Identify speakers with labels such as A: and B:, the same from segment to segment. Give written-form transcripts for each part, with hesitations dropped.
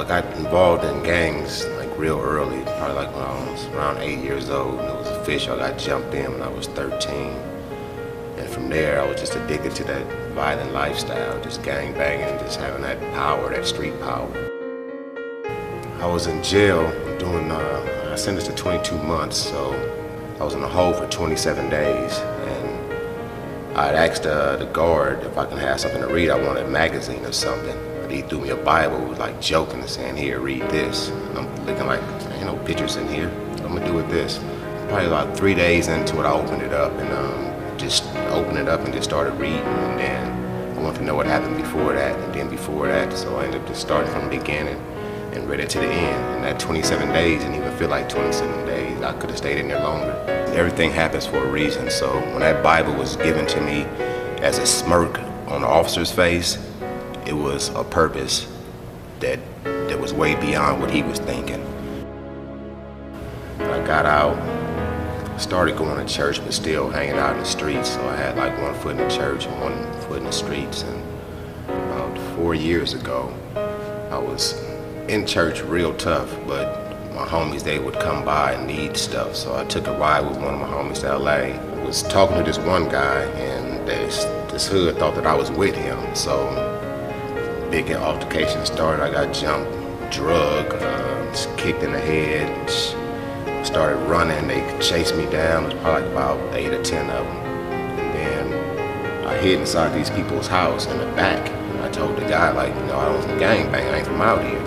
A: I got involved in gangs like real early, probably like when I was around 8 years old. It was official. I got jumped in when I was 13. And from there, I was just addicted to that violent lifestyle, just gang banging, just having that power, that street power. I was in jail doing, I sentenced to 22 months, so I was in a hole for 27 days. And I'd asked the guard if I could have something to read. I wanted a magazine or something. But he threw me a Bible, like joking and saying, "Here, read this." And I'm looking like, ain't no pictures in here. What I'm gonna do with this? Probably about 3 days into it, I opened it up and just opened it up and just started reading. And then I wanted to know what happened before that and then before that. So I ended up just starting from the beginning and read it to the end. And that 27 days didn't even feel like 27 days. I could have stayed in there longer. Everything happens for a reason. So when that Bible was given to me as a smirk on the officer's face, it was a purpose that was way beyond what he was thinking. I got out, started going to church, but still hanging out in the streets. So I had like one foot in the church and one foot in the streets. And about 4 years ago, I was in church real tough, but my homies, they would come by and need stuff. So I took a ride with one of my homies to LA. I was talking to this one guy, and this hood thought that I was with him. So big altercation started. I got jumped, drugged, just kicked in the head, started running. They chased me down. It was probably about 8 or 10 of them. And then I hid inside these people's house in the back. And I told the guy, like, you know, I don't gangbang, I ain't from out here.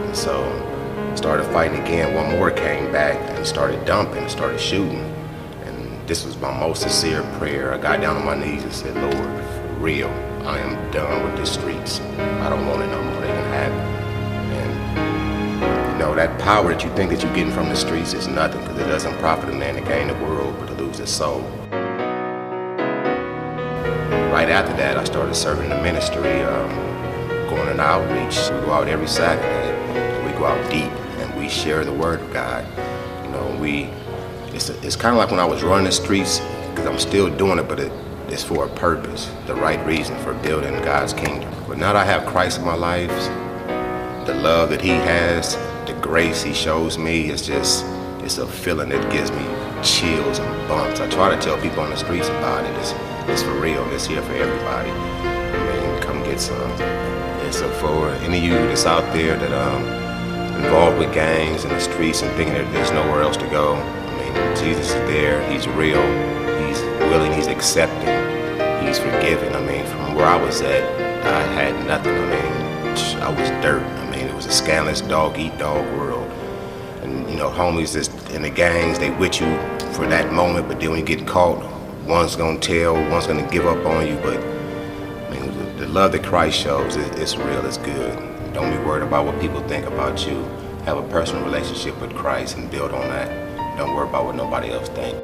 A: And so started fighting again. One more came back and started dumping and started shooting. And this was my most sincere prayer. I got down on my knees and said, "Lord, for real, I am done with the streets. I don't want it no more. They can have it." And you know, that power that you think that you're getting from the streets is nothing, because it doesn't profit a man to gain the world but to lose his soul. Right after that, I started serving the ministry, going on outreach. We go out every Saturday, and we go out deep, and we share the word of God. You know, it's kind of like when I was running the streets, because I'm still doing it, but it's for a purpose, the right reason, for building God's kingdom. But now that I have Christ in my life, the love that he has, the grace he shows me, it's a feeling that gives me chills and bumps. I try to tell people on the streets about it. It's for real. It's here for everybody. I mean, come get some. And so for any of you that's out there that involved with gangs and the streets and thinking that there's nowhere else to go, I mean, Jesus is there. He's real. He's willing. He's accepting. He's forgiving. I mean, from where I was at, I had nothing. I mean, I was dirt. I mean, it was a scandalous dog-eat-dog world. And, you know, homies that's in the gangs, they with you for that moment, but then when you get caught, one's gonna tell, one's gonna give up on you. But I mean, the love that Christ shows, it's real, it's good. Don't be worried about what people think about you. Have a personal relationship with Christ and build on that. Don't worry about what nobody else thinks.